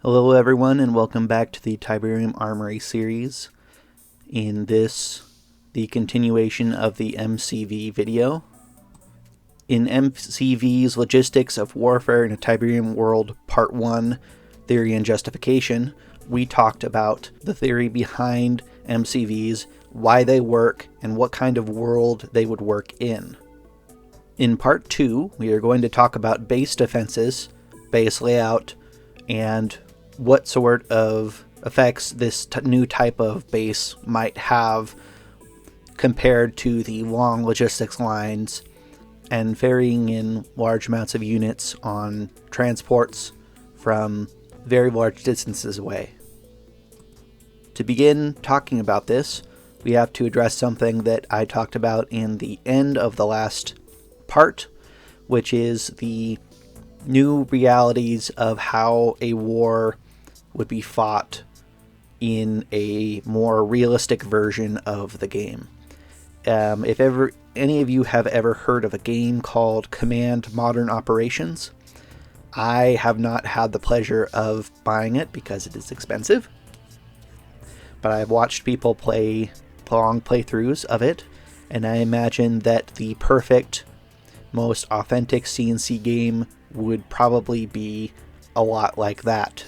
Hello everyone and welcome back to the Tiberium Armory series. In this, the continuation of the MCV video. In MCVs Logistics of Warfare in a Tiberium World Part 1, Theory and Justification, we talked about the theory behind MCVs, why they work, and what kind of world they would work in. In Part 2, we are going to talk about base defenses, base layout, and what sort of effects this new type of base might have compared to the long logistics lines and varying in large amounts of units on transports from very large distances away. To begin talking about this, we have to address something that I talked about in the end of the last part, which is the new realities of how a war would be fought in a more realistic version of the game. If ever any of you have ever heard of a game called Command Modern Operations, I have not had the pleasure of buying it because it is expensive, but I've watched people play long playthroughs of it, and I imagine that the perfect, most authentic CNC game would probably be a lot like that.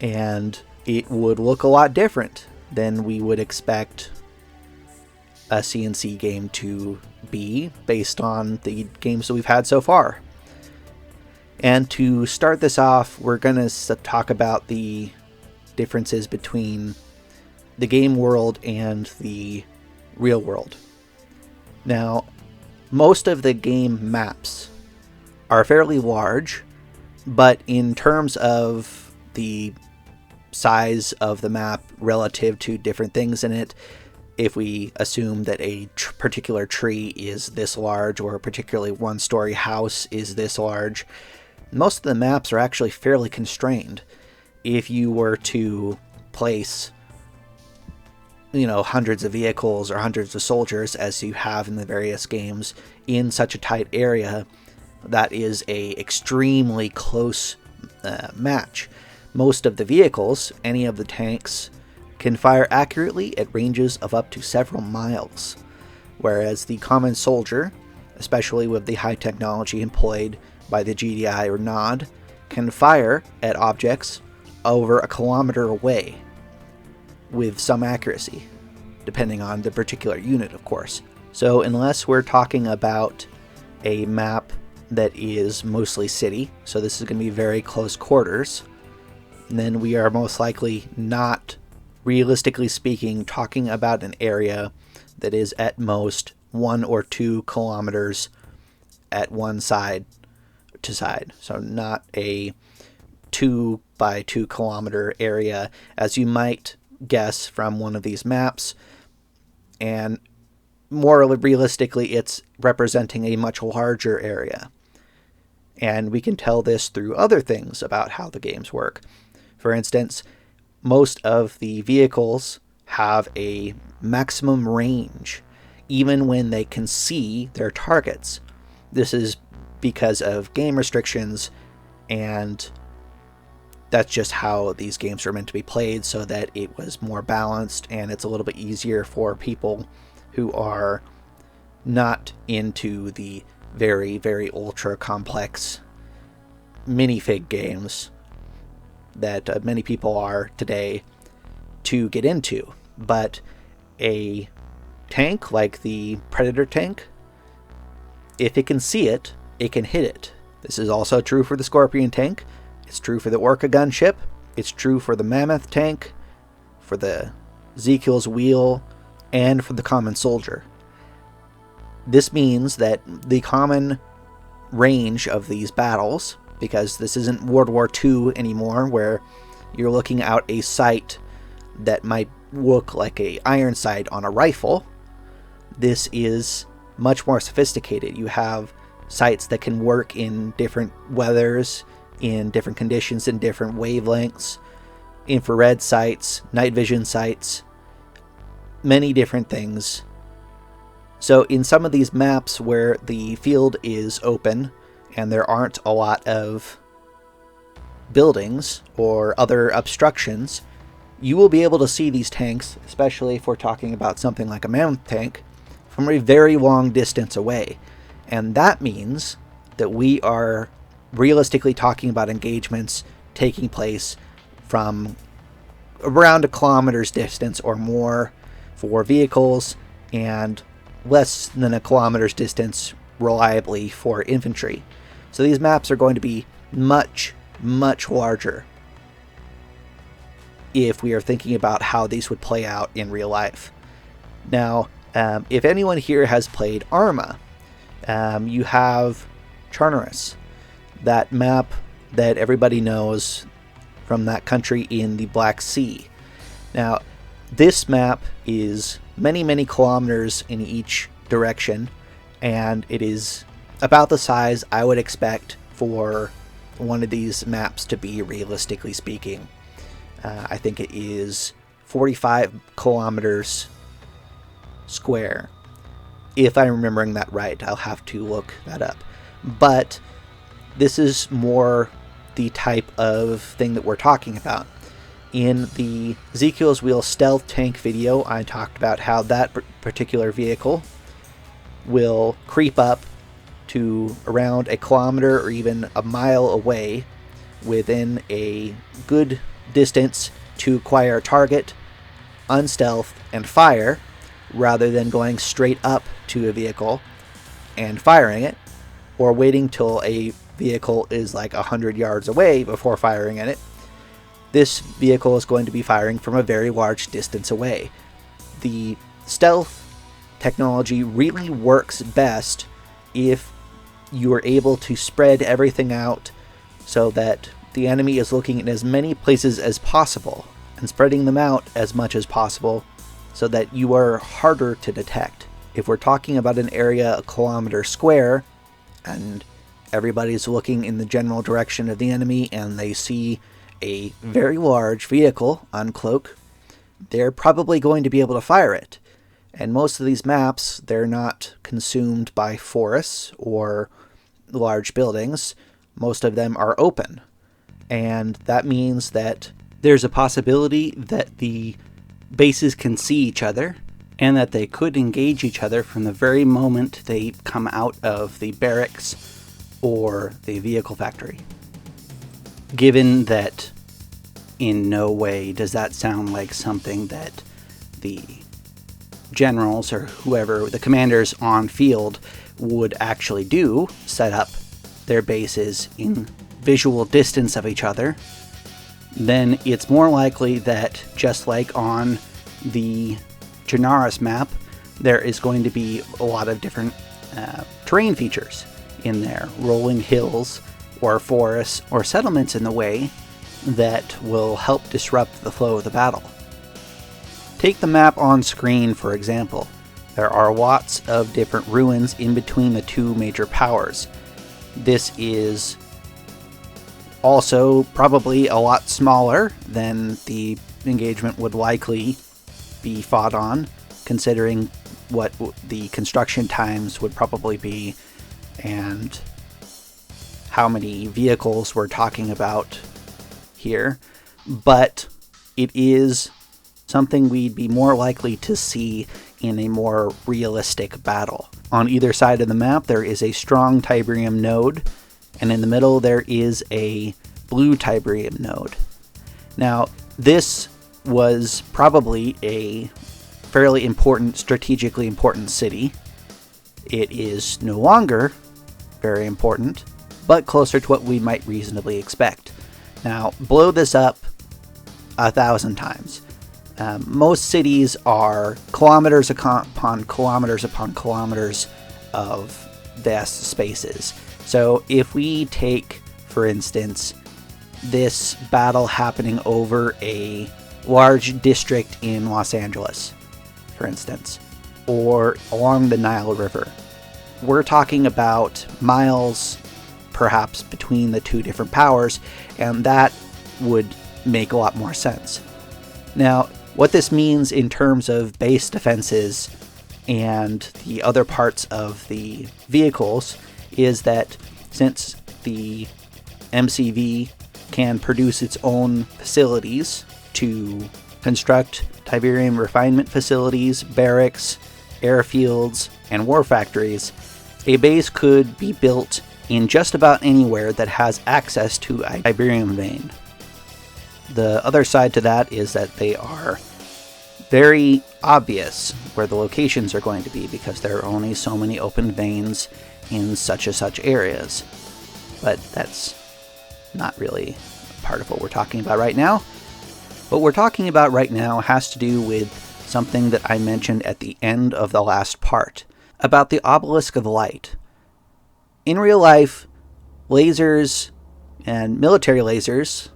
And it would look a lot different than we would expect a CNC game to be based on the games that we've had so far. And to start this off, we're going to talk about the differences between the game world and the real world. Now, most of the game maps are fairly large, but in terms of the size of the map relative to different things in it, if we assume that a particular tree is this large or a particularly one-story house is this large, most of the maps are actually fairly constrained. If you were to place, hundreds of vehicles or hundreds of soldiers, as you have in the various games, in such a tight area, that is a extremely close match. Most of the vehicles, any of the tanks, can fire accurately at ranges of up to several miles, whereas the common soldier, especially with the high technology employed by the GDI or NOD, can fire at objects over a kilometer away with some accuracy, depending on the particular unit, of course. So unless we're talking about a map that is mostly city, so this is going to be very close quarters, then we are most likely not, realistically speaking, talking about an area that is at most 1 or 2 kilometers at one side to side. So not a 2 by 2 kilometer area, as you might guess from one of these maps. And more realistically, it's representing a much larger area. And we can tell this through other things about how the games work. For instance, most of the vehicles have a maximum range, even when they can see their targets. This is because of game restrictions, and that's just how these games are meant to be played, so that it was more balanced and it's a little bit easier for people who are not into the very, very ultra complex minifig games that many people are today to get into. But a tank like the Predator tank, if it can see it, it can hit it. This is also true for the Scorpion tank. It's true for the Orca gunship. It's true for the Mammoth tank, for the Ezekiel's wheel, and for the common soldier. This means that the common range of these battles, because this isn't World War II anymore, where you're looking out a sight that might look like an iron sight on a rifle. This is much more sophisticated. You have sights that can work in different weathers, in different conditions, in different wavelengths, infrared sights, night vision sights, many different things. So in some of these maps where the field is open and there aren't a lot of buildings or other obstructions, you will be able to see these tanks, especially if we're talking about something like a mammoth tank, from a very long distance away. And that means that we are realistically talking about engagements taking place from around a kilometer's distance or more for vehicles, and less than a kilometer's distance reliably for infantry. So these maps are going to be much, much larger if we are thinking about how these would play out in real life. Now, if anyone here has played Arma, you have Charnaris, that map that everybody knows from that country in the Black Sea. Now, this map is many, many kilometers in each direction, and it is about the size I would expect for one of these maps to be, realistically speaking. I think it is 45 kilometers square, if I'm remembering that right. I'll have to look that up. But this is more the type of thing that we're talking about. In the Ezekiel's Wheel stealth tank video, I talked about how that particular vehicle will creep up to around a kilometer or even a mile away within a good distance to acquire a target, unstealth, and fire, rather than going straight up to a vehicle and firing it, or waiting till a vehicle is like 100 yards away before firing at it. This vehicle is going to be firing from a very large distance away. The stealth technology really works best if you are able to spread everything out so that the enemy is looking in as many places as possible and spreading them out as much as possible so that you are harder to detect. If we're talking about an area a kilometer square and everybody's looking in the general direction of the enemy and they see a very large vehicle uncloak, they're probably going to be able to fire it. And most of these maps, they're not consumed by forests or large buildings. Most of them are open. And that means that there's a possibility that the bases can see each other and that they could engage each other from the very moment they come out of the barracks or the vehicle factory. Given that in no way does that sound like something that the generals or whoever, the commanders on field, would actually do, set up their bases in visual distance of each other, then it's more likely that, just like on the Charnaris map, there is going to be a lot of different terrain features in there, rolling hills or forests or settlements in the way that will help disrupt the flow of the battle. Take the map on screen, for example. There are lots of different ruins in between the two major powers. This is also probably a lot smaller than the engagement would likely be fought on, considering what the construction times would probably be and how many vehicles we're talking about here. But it is something we'd be more likely to see in a more realistic battle. On either side of the map, there is a strong Tiberium node, and in the middle there is a blue Tiberium node. Now, this was probably a fairly important, strategically important city. It is no longer very important, but closer to what we might reasonably expect. Now, blow this up 1,000 times. Most cities are kilometers upon kilometers upon kilometers of vast spaces. So if we take, for instance, this battle happening over a large district in Los Angeles, for instance, or along the Nile River, we're talking about miles perhaps between the two different powers, and that would make a lot more sense. Now, what this means in terms of base defenses and the other parts of the vehicles is that since the MCV can produce its own facilities to construct Tiberium refinement facilities, barracks, airfields, and war factories, a base could be built in just about anywhere that has access to a Tiberium vein. The other side to that is that they are very obvious where the locations are going to be because there are only so many open veins in such and such areas. But that's not really part of what we're talking about right now. What we're talking about right now has to do with something that I mentioned at the end of the last part, about the obelisk of light. In real life, lasers and military lasers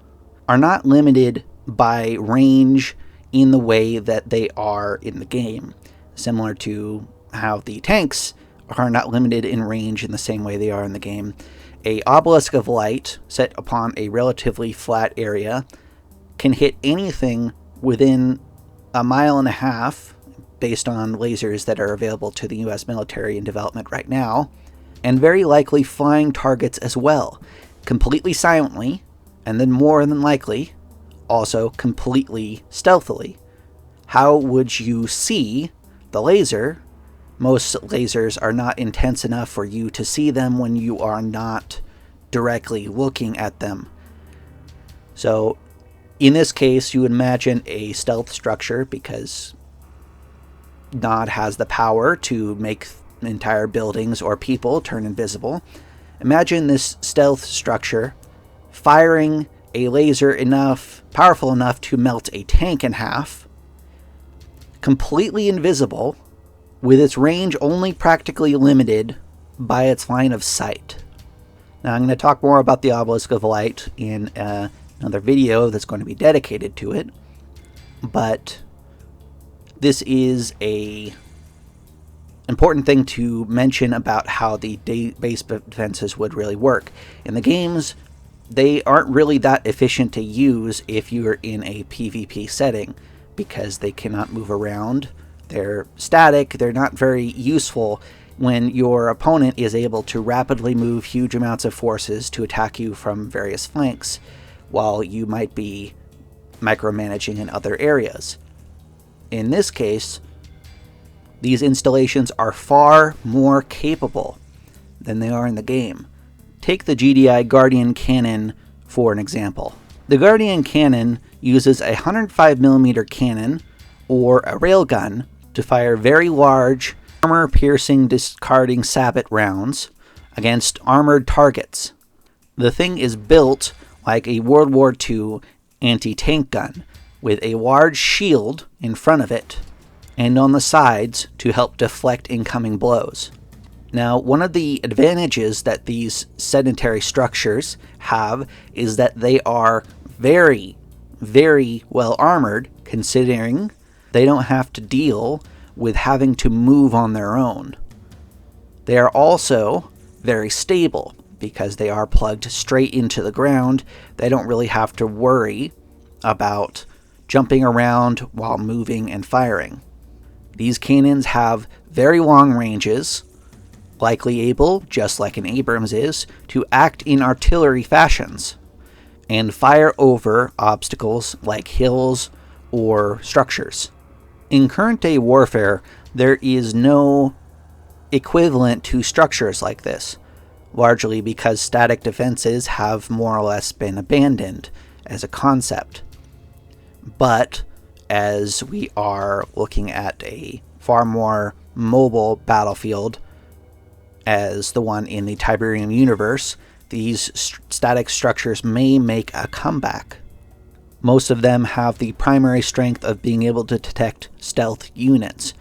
are not limited by range in the way that they are in the game, similar to how the tanks are not limited in range in the same way they are in the game. A obelisk of light set upon a relatively flat area can hit anything within a mile and a half, based on lasers that are available to the US military in development right now, and very likely flying targets as well, completely silently, and then more than likely, also completely stealthily. How would you see the laser? Most lasers are not intense enough for you to see them when you are not directly looking at them. So in this case, you would imagine a stealth structure because Nod has the power to make entire buildings or people turn invisible. Imagine this stealth structure firing a laser powerful enough to melt a tank in half, completely invisible, with its range only practically limited by its line of sight. Now I'm going to talk more about the obelisk of light in another video that's going to be dedicated to it, but this is a important thing to mention about how the base defenses would really work. In the games, they aren't really that efficient to use if you're in a PvP setting because they cannot move around. They're static. They're not very useful when your opponent is able to rapidly move huge amounts of forces to attack you from various flanks, while you might be micromanaging in other areas. In this case, these installations are far more capable than they are in the game. Take the GDI Guardian Cannon for an example. The Guardian Cannon uses a 105mm cannon or a railgun to fire very large, armor-piercing, discarding sabot rounds against armored targets. The thing is built like a World War II anti-tank gun, with a large shield in front of it and on the sides to help deflect incoming blows. Now, one of the advantages that these sedentary structures have is that they are very, very well armored, considering they don't have to deal with having to move on their own. They are also very stable because they are plugged straight into the ground. They don't really have to worry about jumping around while moving and firing. These cannons have very long ranges, likely able, just like an Abrams is, to act in artillery fashions and fire over obstacles like hills or structures. In current day warfare, there is no equivalent to structures like this, largely because static defenses have more or less been abandoned as a concept. But as we are looking at a far more mobile battlefield as the one in the Tiberium universe, these static structures may make a comeback. Most of them have the primary strength of being able to detect stealth units,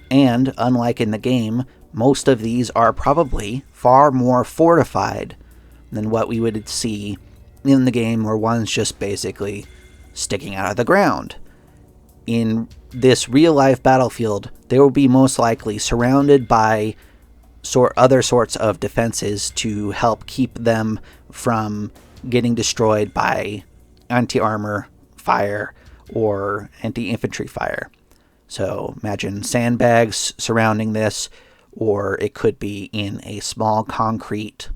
and unlike in the game, most of these are probably far more fortified than what we would see in the game, where one's just basically sticking out of the ground. In this real-life battlefield, they will be most likely surrounded by other sorts of defenses to help keep them from getting destroyed by anti-armor fire or anti-infantry fire. So imagine sandbags surrounding this, or it could be in a small concrete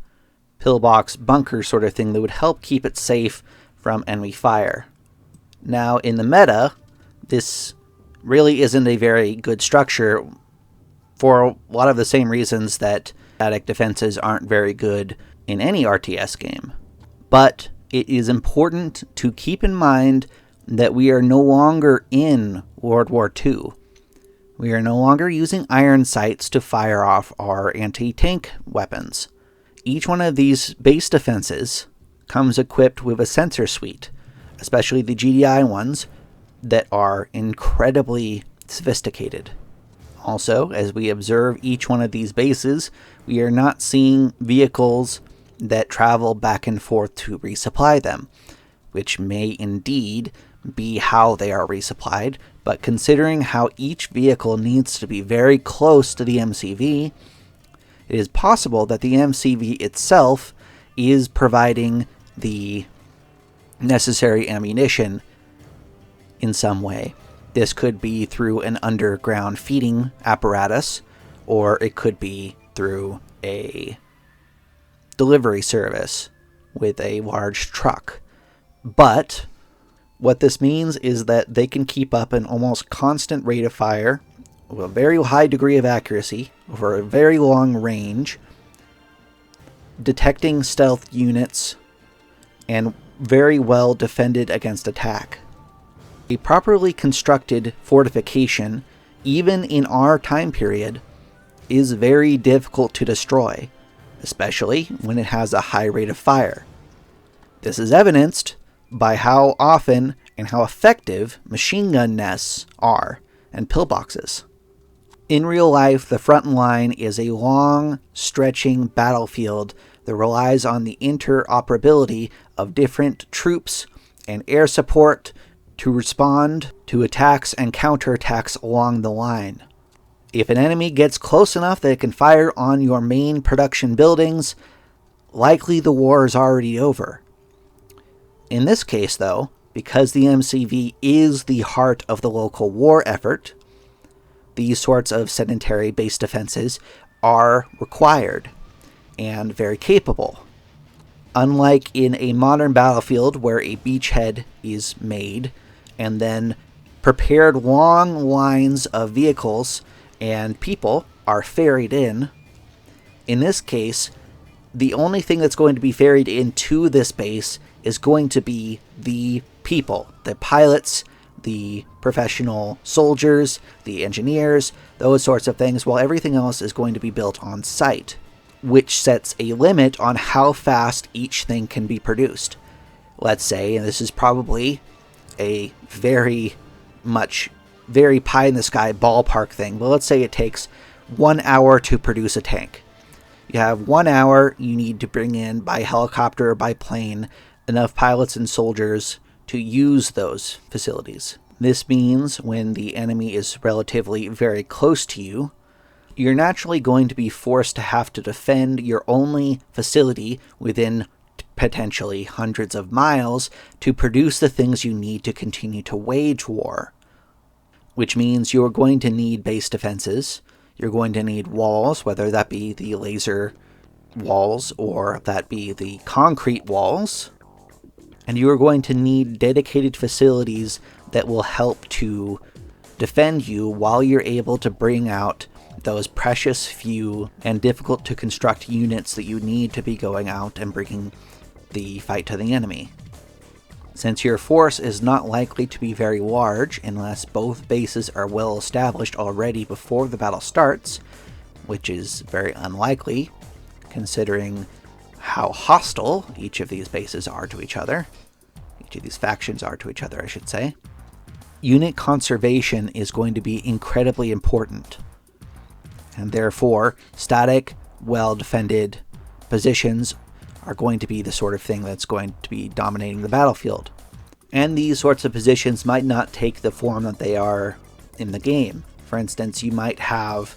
pillbox bunker sort of thing that would help keep it safe from enemy fire. Now, in the meta, this really isn't a very good structure for a lot of the same reasons that static defenses aren't very good in any RTS game. But it is important to keep in mind that we are no longer in World War II. We are no longer using iron sights to fire off our anti-tank weapons. Each one of these base defenses comes equipped with a sensor suite, especially the GDI ones that are incredibly sophisticated. Also, as we observe each one of these bases, we are not seeing vehicles that travel back and forth to resupply them, which may indeed be how they are resupplied, but considering how each vehicle needs to be very close to the MCV, it is possible that the MCV itself is providing the necessary ammunition in some way. This could be through an underground feeding apparatus, or it could be through a delivery service with a large truck. But what this means is that they can keep up an almost constant rate of fire with a very high degree of accuracy over a very long range, detecting stealth units, and very well defended against attack. A properly constructed fortification, even in our time period, is very difficult to destroy, especially when it has a high rate of fire. This is evidenced by how often and how effective machine gun nests are and pillboxes. In real life, the front line is a long, stretching battlefield that relies on the interoperability of different troops and air support to respond to attacks and counterattacks along the line. If an enemy gets close enough that it can fire on your main production buildings, likely the war is already over. In this case, though, because the MCV is the heart of the local war effort, these sorts of sedentary base defenses are required and very capable. Unlike in a modern battlefield where a beachhead is made and then prepared long lines of vehicles and people are ferried in this case, the only thing that's going to be ferried into this base is going to be the people, the pilots, the professional soldiers, the engineers, those sorts of things, while everything else is going to be built on site, which sets a limit on how fast each thing can be produced. Let's say, and this is probably a very pie-in-the-sky ballpark thing, but let's say it takes 1 hour to produce a tank. You have 1 hour, you need to bring in by helicopter or by plane enough pilots and soldiers to use those facilities. This means when the enemy is relatively very close to you, you're naturally going to be forced to have to defend your only facility within potentially hundreds of miles to produce the things you need to continue to wage war. Which means you're going to need base defenses, you're going to need walls, whether that be the laser walls or that be the concrete walls, and you are going to need dedicated facilities that will help to defend you while you're able to bring out those precious few and difficult to construct units that you need to be going out and bringing the fight to the enemy. Since your force is not likely to be very large unless both bases are well established already before the battle starts, which is very unlikely considering how hostile each of these bases are to each other, each of these factions are to each other, I should say, unit conservation is going to be incredibly important. And therefore, static, well-defended positions are going to be the sort of thing that's going to be dominating the battlefield. And these sorts of positions might not take the form that they are in the game. For instance, you might have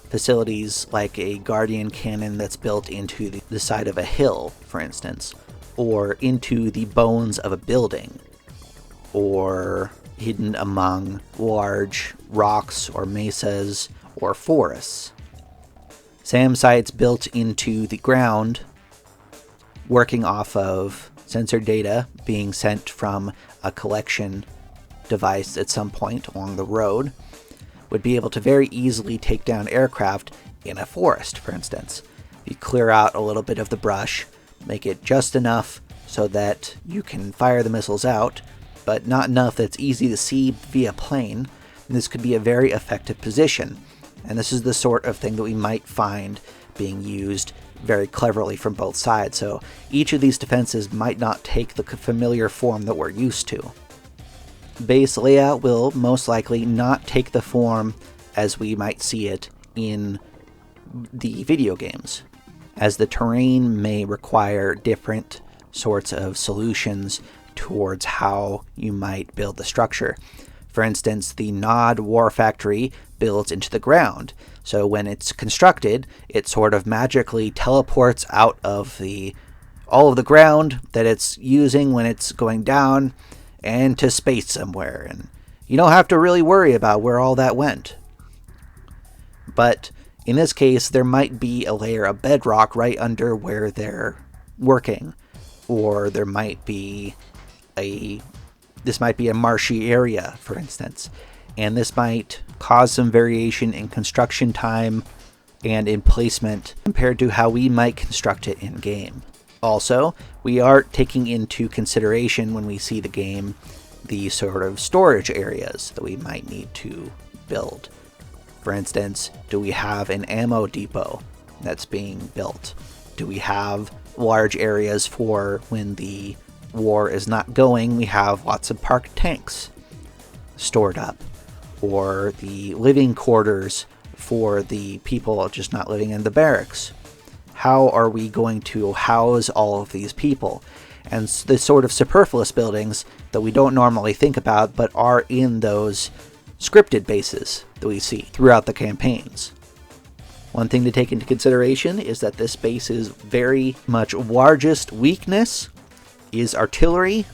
facilities like a Guardian cannon that's built into the side of a hill, for instance, or into the bones of a building, or hidden among large rocks or mesas or forests. SAM sites built into the ground, working off of sensor data being sent from a collection device at some point along the road, would be able to very easily take down aircraft in a forest, for instance. You clear out a little bit of the brush, make it just enough so that you can fire the missiles out, but not enough that's easy to see via plane. And this could be a very effective position. And this is the sort of thing that we might find being used very cleverly from both sides. So each of these defenses might not take the familiar form that we're used to. Base layout will most likely not take the form as we might see it in the video games, as the terrain may require different sorts of solutions towards how you might build the structure. For instance, the Nod War Factory builds into the ground, so when it's constructed, it sort of magically teleports out of all of the ground that it's using when it's going down and to space somewhere, and you don't have to really worry about where all that went. But in this case, there might be a layer of bedrock right under where they're working, or there might be this might be a marshy area, for instance, and this might cause some variation in construction time and in placement compared to how we might construct it in game. Also, we are taking into consideration when we see the game the sort of storage areas that we might need to build. For instance, do we have an ammo depot that's being built? Do we have large areas for when the war is not going, we have lots of parked tanks stored up? Or the living quarters for the people just not living in the barracks? How are we going to house all of these people? And the sort of superfluous buildings that we don't normally think about but are in those scripted bases that we see throughout the campaigns. One thing to take into consideration is that this base's very much largest weakness is artillery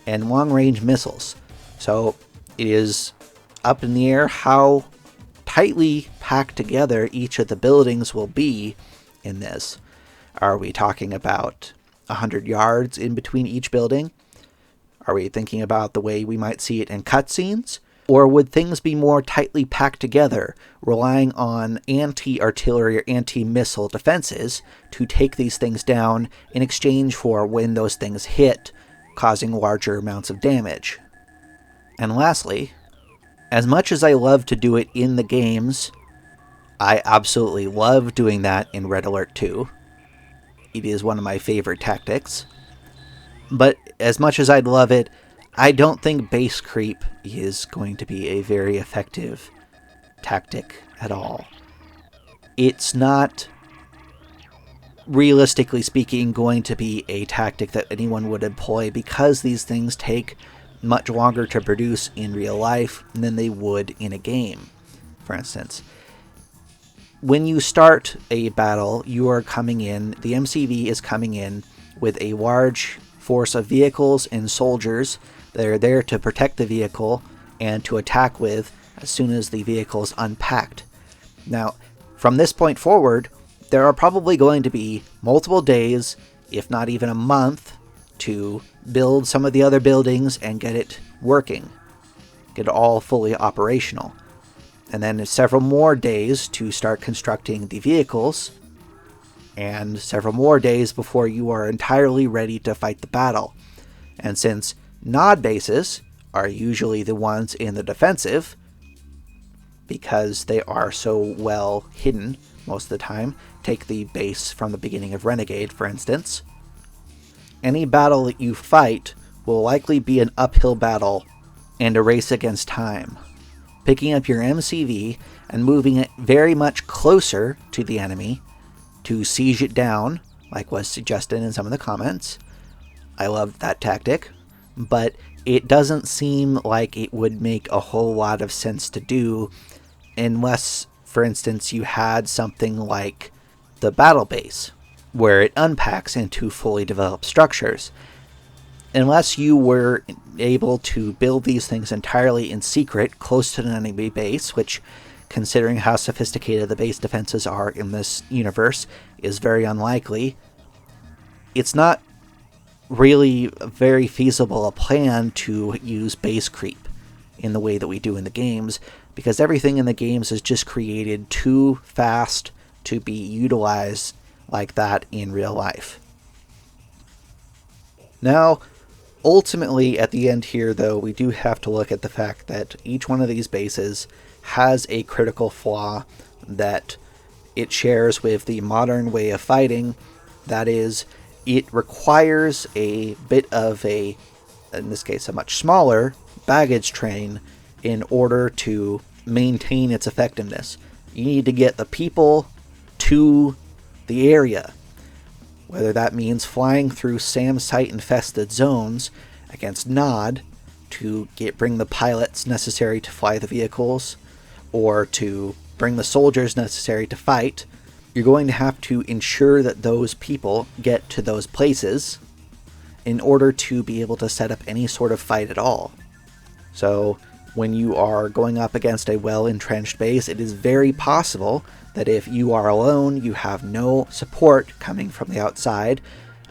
and long-range missiles. So it is up in the air how tightly packed together each of the buildings will be in this. Are we talking about 100 yards in between each building? Are we thinking about the way we might see it in cutscenes? Or would things be more tightly packed together, relying on anti-artillery or anti-missile defenses to take these things down in exchange for when those things hit, causing larger amounts of damage? And lastly, as much as I love to do it in the games, I absolutely love doing that in Red Alert 2. It is one of my favorite tactics. But as much as I'd love it, I don't think base creep is going to be a very effective tactic at all. It's not, realistically speaking, going to be a tactic that anyone would employ because these things take much longer to produce in real life than they would in a game. For instance, when you start a battle, you are coming in, the MCV is coming in with a large force of vehicles and soldiers that are there to protect the vehicle and to attack with as soon as the vehicle is unpacked. Now, from this point forward, there are probably going to be multiple days, if not even a month, to build some of the other buildings and get it working, get it all fully operational. And then several more days to start constructing the vehicles, and several more days before you are entirely ready to fight the battle. And since Nod bases are usually the ones in the defensive, because they are so well hidden most of the time, take the base from the beginning of Renegade, for instance, any battle that you fight will likely be an uphill battle and a race against time. Picking up your MCV and moving it very much closer to the enemy to siege it down, like was suggested in some of the comments. I love that tactic, but it doesn't seem like it would make a whole lot of sense to do unless, for instance, you had something like the battle base, where it unpacks into fully developed structures. Unless you were able to build these things entirely in secret, close to an enemy base, which, considering how sophisticated the base defenses are in this universe, is very unlikely, it's not really very feasible a plan to use base creep in the way that we do in the games, because everything in the games is just created too fast to be utilized like that in real life. Now, ultimately, at the end here, though, we do have to look at the fact that each one of these bases has a critical flaw that it shares with the modern way of fighting. That is, it requires a bit of a, in this case, a much smaller baggage train in order to maintain its effectiveness. You need to get the people to the area, whether that means flying through SAM site infested zones against Nod to bring the pilots necessary to fly the vehicles, or to bring the soldiers necessary to fight. You're going to have to ensure that those people get to those places in order to be able to set up any sort of fight at all. So when you are going up against a well-entrenched base, it is very possible that if you are alone, you have no support coming from the outside,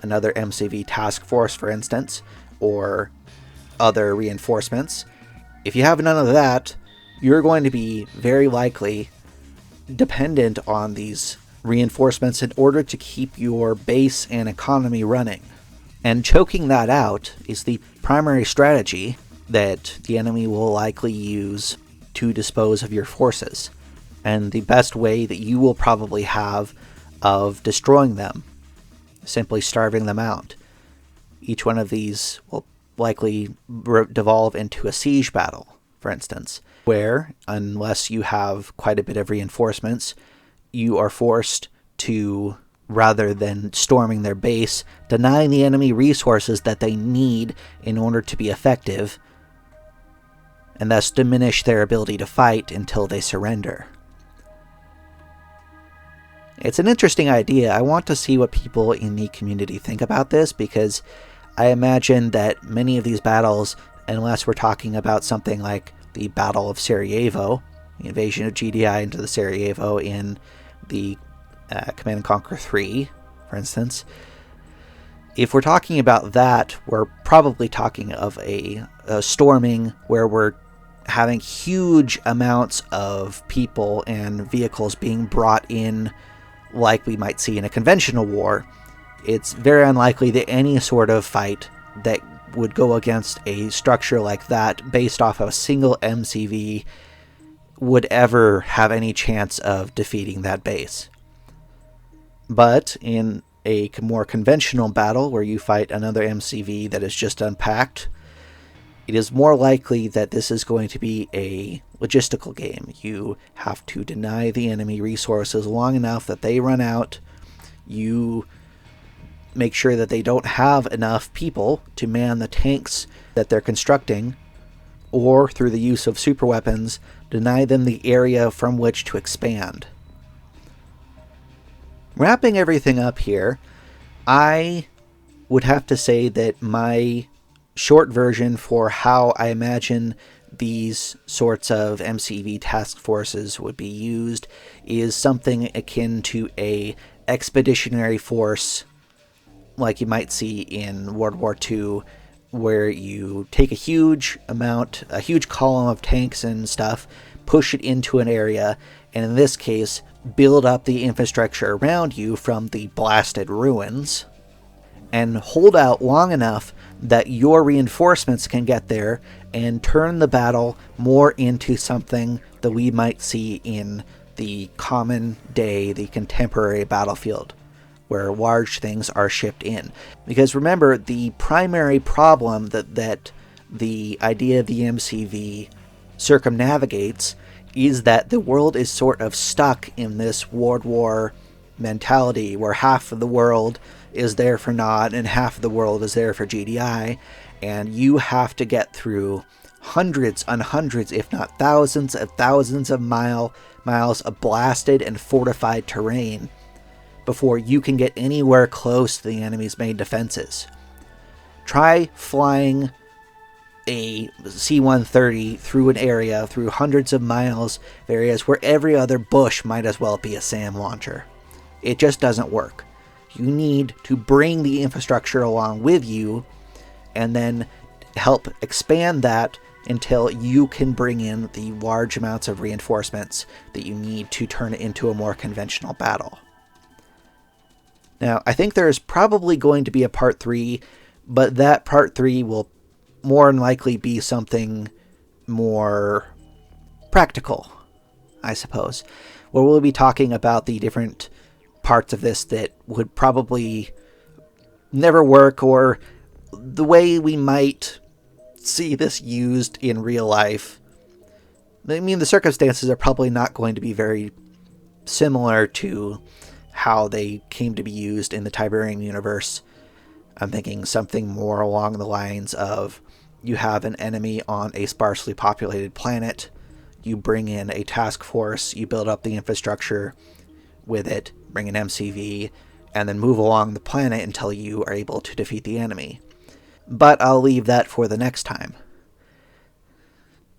another MCV task force, for instance, or other reinforcements. If you have none of that, you're going to be very likely dependent on these reinforcements in order to keep your base and economy running. And choking that out is the primary strategy that the enemy will likely use to dispose of your forces, and the best way that you will probably have of destroying them, simply starving them out. Each one of these will likely devolve into a siege battle, for instance, where, unless you have quite a bit of reinforcements, you are forced to, rather than storming their base, deny the enemy resources that they need in order to be effective, and thus diminish their ability to fight until they surrender. It's an interesting idea. I want to see what people in the community think about this, because I imagine that many of these battles, unless we're talking about something like the Battle of Sarajevo, the invasion of GDI into the Sarajevo in the Command & Conquer 3, for instance, if we're talking about that, we're probably talking of a storming where we're having huge amounts of people and vehicles being brought in like we might see in a conventional war. It's very unlikely that any sort of fight that would go against a structure like that based off of a single MCV would ever have any chance of defeating that base. But in a more conventional battle where you fight another MCV that is just unpacked, it is more likely that this is going to be a logistical game. You have to deny the enemy resources long enough that they run out. You make sure that they don't have enough people to man the tanks that they're constructing, or through the use of super weapons, deny them the area from which to expand. Wrapping everything up here, I would have to say that my short version for how I imagine these sorts of MCV task forces would be used is something akin to a expeditionary force like you might see in World War II, where you take a huge column of tanks and stuff, push it into an area, and in this case, build up the infrastructure around you from the blasted ruins, and hold out long enough that your reinforcements can get there and turn the battle more into something that we might see in the common day, the contemporary battlefield, where large things are shipped in. Because remember, the primary problem that the idea of the MCV circumnavigates is that the world is sort of stuck in this World War mentality, where half of the world is there for Nod and half of the world is there for GDI, and you have to get through hundreds and hundreds, if not thousands of miles of blasted and fortified terrain before you can get anywhere close to the enemy's main defenses. Try flying a C-130 through an area, through hundreds of miles of areas where every other bush might as well be a SAM launcher. It just doesn't work. You need to bring the infrastructure along with you and then help expand that until you can bring in the large amounts of reinforcements that you need to turn it into a more conventional battle. Now, I think there's probably going to be a part 3, but that part 3 will more than likely be something more practical, I suppose, where we'll be talking about the different parts of this that would probably never work, or the way we might see this used in real life. I mean, the circumstances are probably not going to be very similar to how they came to be used in the Tiberium universe. I'm thinking something more along the lines of you have an enemy on a sparsely populated planet, you bring in a task force, you build up the infrastructure with it, bring an MCV, and then move along the planet until you are able to defeat the enemy. But I'll leave that for the next time.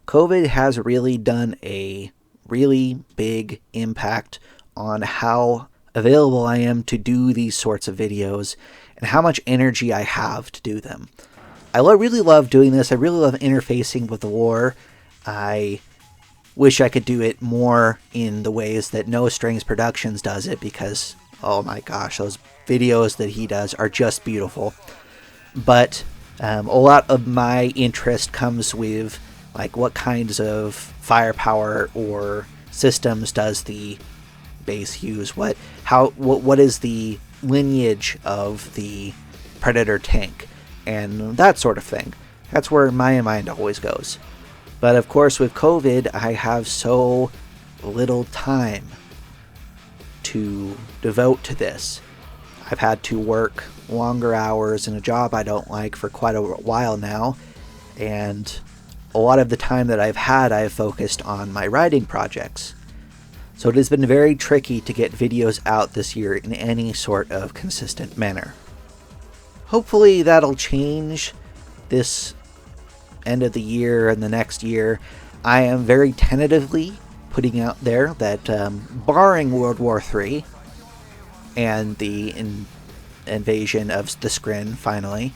COVID has really done a really big impact on how available I am to do these sorts of videos and how much energy I have to do them. I really love doing this. I really love interfacing with the lore. I wish I could do it more in the ways that No Strings Productions does it, because, oh my gosh, those videos that he does are just beautiful. But a lot of my interest comes with, like, what kinds of firepower or systems does the base use? What is the lineage of the Predator tank? And that sort of thing. That's where my mind always goes. But of course, with COVID, I have so little time to devote to this. I've had to work longer hours in a job I don't like for quite a while now, and a lot of the time that I've had, I've focused on my writing projects. So it has been very tricky to get videos out this year in any sort of consistent manner. Hopefully that'll change this end of the year and the next year. I am very tentatively putting out there that barring World War III and the invasion of the Skrin finally,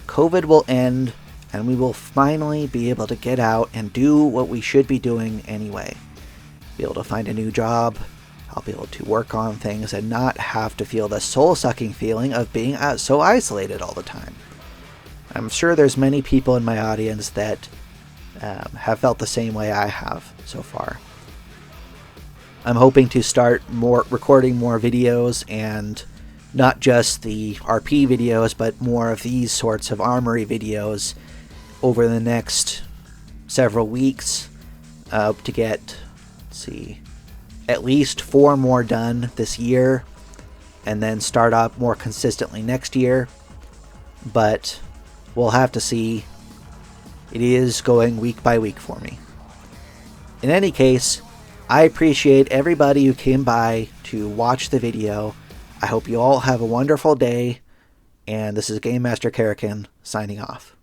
COVID will end and we will finally be able to get out and do what we should be doing anyway. Be able to find a new job, I'll be able to work on things and not have to feel the soul-sucking feeling of being so isolated all the time. I'm sure there's many people in my audience that have felt the same way I have so far. I'm hoping to start recording more videos, and not just the RP videos, but more of these sorts of armory videos over the next several weeks to get, at least 4 more done this year, and then start up more consistently next year. But we'll have to see. It is going week by week for me. In any case, I appreciate everybody who came by to watch the video. I hope you all have a wonderful day, and this is Game Master Karakin signing off.